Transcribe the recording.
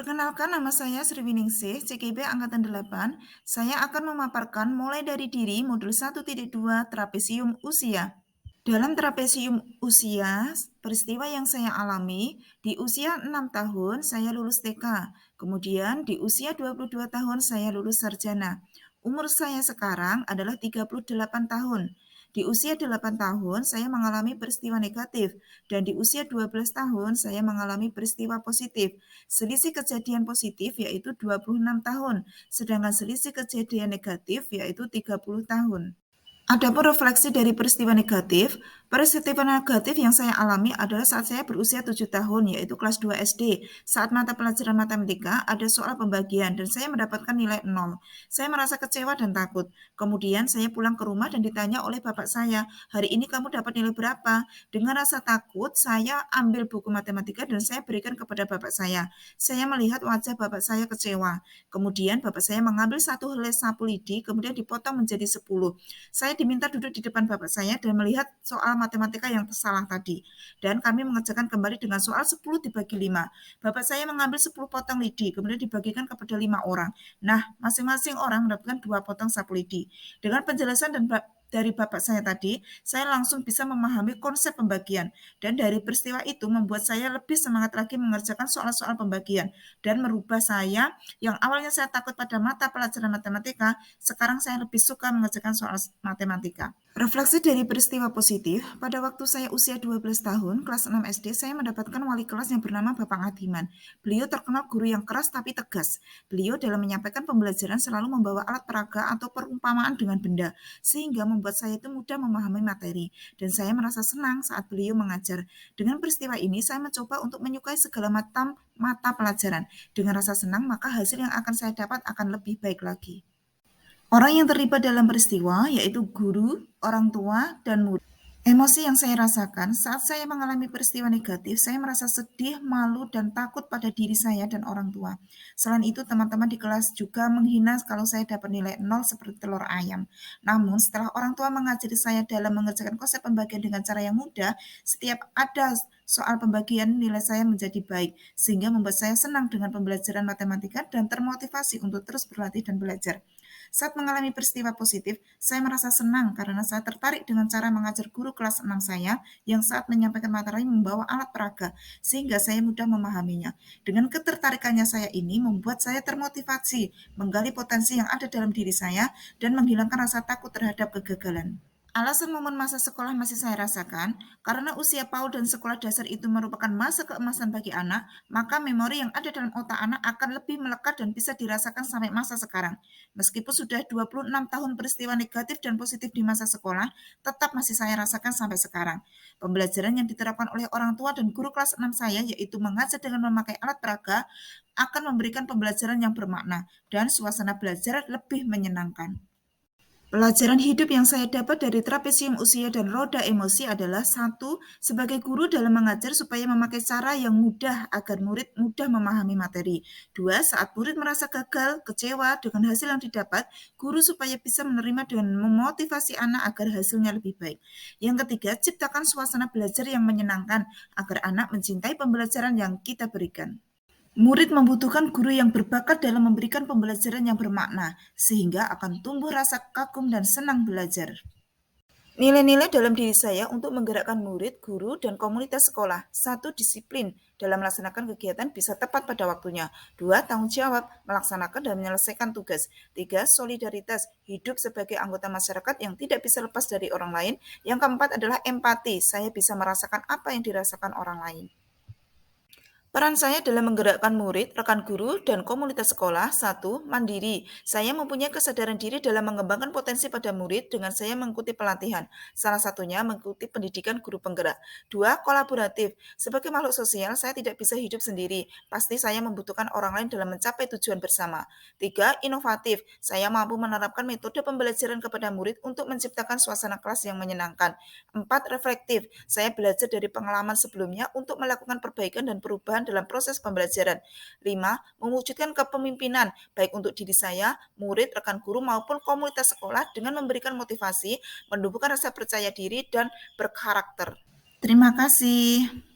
Perkenalkan, nama saya Sriwiningsih, CKB Angkatan 8. Saya akan memaparkan mulai dari diri modul 1.2 trapesium usia. Dalam trapesium usia, peristiwa yang saya alami, di usia 6 tahun saya lulus TK, kemudian di usia 22 tahun saya lulus sarjana. Umur saya sekarang adalah 38 tahun. Di usia 8 tahun saya mengalami peristiwa negatif, dan di usia 12 tahun saya mengalami peristiwa positif. Selisih kejadian positif yaitu 26 tahun, sedangkan selisih kejadian negatif yaitu 30 tahun. Adapun refleksi dari peristiwa negatif yang saya alami adalah saat saya berusia 7 tahun, yaitu kelas 2 SD. Saat mata pelajaran matematika, ada soal pembagian, dan saya mendapatkan nilai 0. Saya merasa kecewa dan takut. Kemudian saya pulang ke rumah dan ditanya oleh bapak saya, hari ini kamu dapat nilai berapa? Dengan rasa takut, saya ambil buku matematika dan saya berikan kepada bapak saya. Saya melihat wajah bapak saya kecewa. Kemudian bapak saya mengambil satu helai sapu lidi, kemudian dipotong menjadi 10. Saya diminta duduk di depan bapak saya dan melihat soal matematika yang salah tadi. Dan kami mengerjakan kembali dengan soal 10 dibagi 5. Bapak saya mengambil 10 potong lidi, kemudian dibagikan kepada 5 orang. Nah, masing-masing orang mendapatkan 2 potong sapu lidi. Dengan penjelasan dari bapak saya tadi, saya langsung bisa memahami konsep pembagian. Dan dari peristiwa itu membuat saya lebih semangat lagi mengerjakan soal-soal pembagian. Dan merubah saya, yang awalnya saya takut pada mata pelajaran matematika, sekarang saya lebih suka mengerjakan soal matematika. Refleksi dari peristiwa positif, pada waktu saya usia 12 tahun, kelas 6 SD, saya mendapatkan wali kelas yang bernama Bapak Ngadiman. Beliau terkenal guru yang keras tapi tegas. Beliau dalam menyampaikan pembelajaran selalu membawa alat peraga atau perumpamaan dengan benda, sehingga membuat saya itu mudah memahami materi. Dan saya merasa senang saat beliau mengajar. Dengan peristiwa ini, saya mencoba untuk menyukai segala macam mata pelajaran. Dengan rasa senang, maka hasil yang akan saya dapat akan lebih baik lagi. Orang yang terlibat dalam peristiwa yaitu guru, orang tua, dan murid. Emosi yang saya rasakan saat saya mengalami peristiwa negatif, saya merasa sedih, malu, dan takut pada diri saya dan orang tua. Selain itu, teman-teman di kelas juga menghina kalau saya dapat nilai 0 seperti telur ayam. Namun, setelah orang tua mengajari saya dalam mengerjakan konsep pembagian dengan cara yang mudah, setiap ada soal pembagian nilai saya menjadi baik, sehingga membuat saya senang dengan pembelajaran matematika dan termotivasi untuk terus berlatih dan belajar. Saat mengalami peristiwa positif, saya merasa senang karena saya tertarik dengan cara mengajar guru kelas 6 saya yang saat menyampaikan materi membawa alat peraga, sehingga saya mudah memahaminya. Dengan ketertarikannya saya ini membuat saya termotivasi, menggali potensi yang ada dalam diri saya, dan menghilangkan rasa takut terhadap kegagalan. Alasan momen masa sekolah masih saya rasakan, karena usia PAUD dan sekolah dasar itu merupakan masa keemasan bagi anak, maka memori yang ada dalam otak anak akan lebih melekat dan bisa dirasakan sampai masa sekarang. Meskipun sudah 26 tahun peristiwa negatif dan positif di masa sekolah, tetap masih saya rasakan sampai sekarang. Pembelajaran yang diterapkan oleh orang tua dan guru kelas 6 saya, yaitu mengajar dengan memakai alat peraga, akan memberikan pembelajaran yang bermakna dan suasana belajar lebih menyenangkan. Pelajaran hidup yang saya dapat dari trapesium usia dan roda emosi adalah: satu, sebagai guru dalam mengajar supaya memakai cara yang mudah agar murid mudah memahami materi. Dua, saat murid merasa gagal, kecewa dengan hasil yang didapat, guru supaya bisa menerima dan memotivasi anak agar hasilnya lebih baik. Yang ketiga, ciptakan suasana belajar yang menyenangkan agar anak mencintai pembelajaran yang kita berikan. Murid membutuhkan guru yang berbakat dalam memberikan pembelajaran yang bermakna, sehingga akan tumbuh rasa kagum dan senang belajar. Nilai-nilai dalam diri saya untuk menggerakkan murid, guru, dan komunitas sekolah. Satu, disiplin dalam melaksanakan kegiatan bisa tepat pada waktunya. Dua, tanggung jawab melaksanakan dan menyelesaikan tugas. Tiga, solidaritas hidup sebagai anggota masyarakat yang tidak bisa lepas dari orang lain. Yang keempat adalah empati, saya bisa merasakan apa yang dirasakan orang lain. Peran saya dalam menggerakkan murid, rekan guru, dan komunitas sekolah. Satu, mandiri. Saya mempunyai kesadaran diri dalam mengembangkan potensi pada murid dengan saya mengikuti pelatihan. Salah satunya mengikuti pendidikan guru penggerak. Dua, kolaboratif. Sebagai makhluk sosial, saya tidak bisa hidup sendiri. Pasti saya membutuhkan orang lain dalam mencapai tujuan bersama. Tiga, inovatif. Saya mampu menerapkan metode pembelajaran kepada murid untuk menciptakan suasana kelas yang menyenangkan. Empat, reflektif. Saya belajar dari pengalaman sebelumnya untuk melakukan perbaikan dan perubahan dalam proses pembelajaran. 5. Mewujudkan kepemimpinan, baik untuk diri saya, murid, rekan guru, maupun komunitas sekolah dengan memberikan motivasi, menumbuhkan rasa percaya diri, dan berkarakter. Terima kasih.